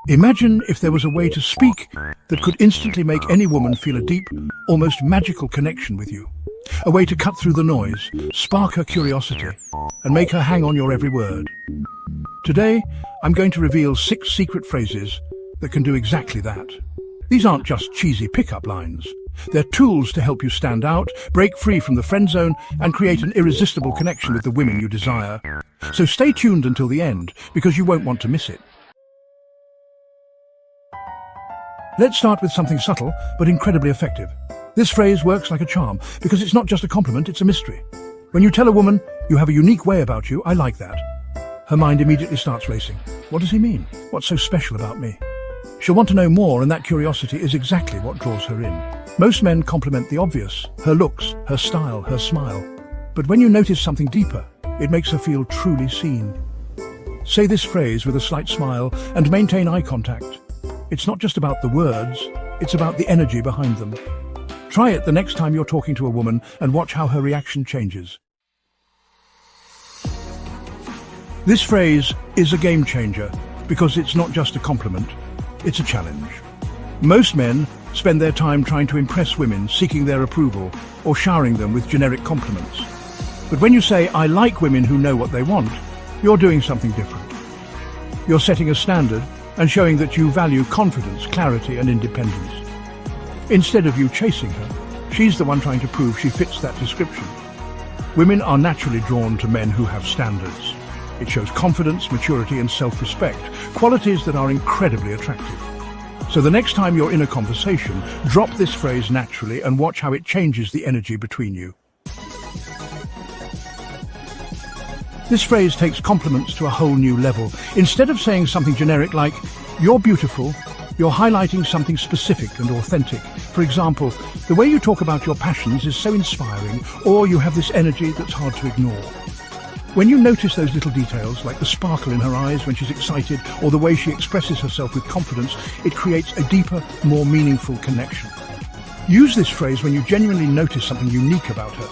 Imagine if there was a way to speak that could instantly make any woman feel a deep, almost magical connection with you. A way to cut through the noise, spark her curiosity, and make her hang on your every word. Today, I'm going to reveal 6 secret phrases that can do exactly that. These aren't just cheesy pickup lines. They're tools to help you stand out, break free from the friend zone, and create an irresistible connection with the women you desire. So stay tuned until the end, because you won't want to miss it. Let's start with something subtle, but incredibly effective. This phrase works like a charm, because it's not just a compliment, it's a mystery. When you tell a woman, "You have a unique way about you, I like that," her mind immediately starts racing. What does he mean? What's so special about me? She'll want to know more, and that curiosity is exactly what draws her in. Most men compliment the obvious, her looks, her style, her smile. But when you notice something deeper, it makes her feel truly seen. Say this phrase with a slight smile and maintain eye contact. It's not just about the words, it's about the energy behind them. Try it the next time you're talking to a woman and watch how her reaction changes. This phrase is a game changer because it's not just a compliment, it's a challenge. Most men spend their time trying to impress women, seeking their approval, or showering them with generic compliments. But when you say, "I like women who know what they want," you're doing something different. You're setting a standard and showing that you value confidence, clarity, and independence. Instead of you chasing her, she's the one trying to prove she fits that description. Women are naturally drawn to men who have standards. It shows confidence, maturity, and self-respect, qualities that are incredibly attractive. So the next time you're in a conversation, drop this phrase naturally and watch how it changes the energy between you. This phrase takes compliments to a whole new level. Instead of saying something generic like, "You're beautiful," you're highlighting something specific and authentic. For example, "The way you talk about your passions is so inspiring," or "You have this energy that's hard to ignore." When you notice those little details, like the sparkle in her eyes when she's excited, or the way she expresses herself with confidence, it creates a deeper, more meaningful connection. Use this phrase when you genuinely notice something unique about her.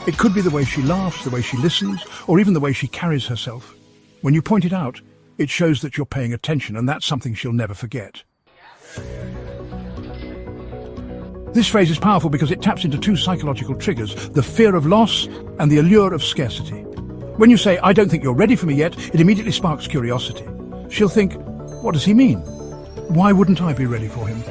It could be the way she laughs, the way she listens, or even the way she carries herself. When you point it out, it shows that you're paying attention, and that's something she'll never forget. This phrase is powerful because it taps into 2 psychological triggers, the fear of loss and the allure of scarcity. When you say, "I don't think you're ready for me yet," it immediately sparks curiosity. She'll think, "What does he mean? Why wouldn't I be ready for him?"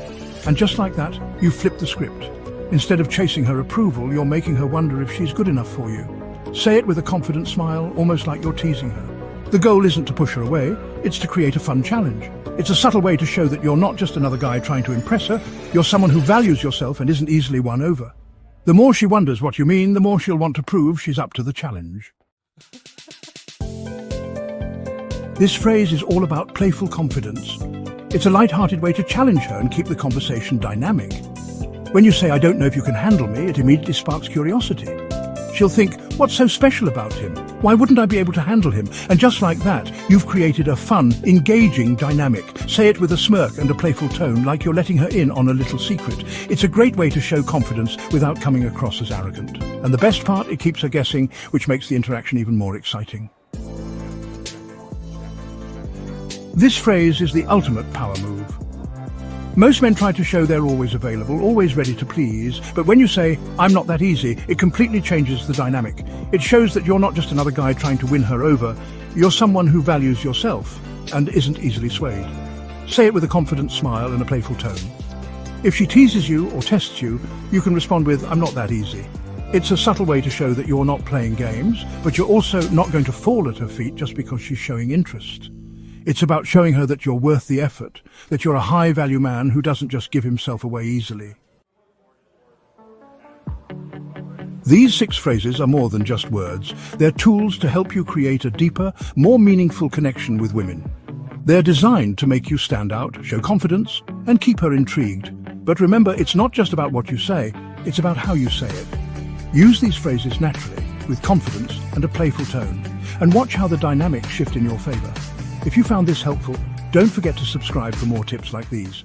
And just like that, you flip the script. Instead of chasing her approval, you're making her wonder if she's good enough for you. Say it with a confident smile, almost like you're teasing her. The goal isn't to push her away, it's to create a fun challenge. It's a subtle way to show that you're not just another guy trying to impress her, you're someone who values yourself and isn't easily won over. The more she wonders what you mean, the more she'll want to prove she's up to the challenge. This phrase is all about playful confidence. It's a light-hearted way to challenge her and keep the conversation dynamic. When you say, "I don't know if you can handle me," it immediately sparks curiosity. She'll think, "What's so special about him? Why wouldn't I be able to handle him?" And just like that, you've created a fun, engaging dynamic. Say it with a smirk and a playful tone, like you're letting her in on a little secret. It's a great way to show confidence without coming across as arrogant. And the best part, it keeps her guessing, which makes the interaction even more exciting. This phrase is the ultimate power move. Most men try to show they're always available, always ready to please, but when you say, "I'm not that easy," it completely changes the dynamic. It shows that you're not just another guy trying to win her over, you're someone who values yourself and isn't easily swayed. Say it with a confident smile and a playful tone. If she teases you or tests you, you can respond with, "I'm not that easy." It's a subtle way to show that you're not playing games, but you're also not going to fall at her feet just because she's showing interest. It's about showing her that you're worth the effort, that you're a high-value man who doesn't just give himself away easily. These 6 phrases are more than just words. They're tools to help you create a deeper, more meaningful connection with women. They're designed to make you stand out, show confidence, and keep her intrigued. But remember, it's not just about what you say, it's about how you say it. Use these phrases naturally, with confidence and a playful tone, and watch how the dynamics shift in your favor. If you found this helpful, don't forget to subscribe for more tips like these.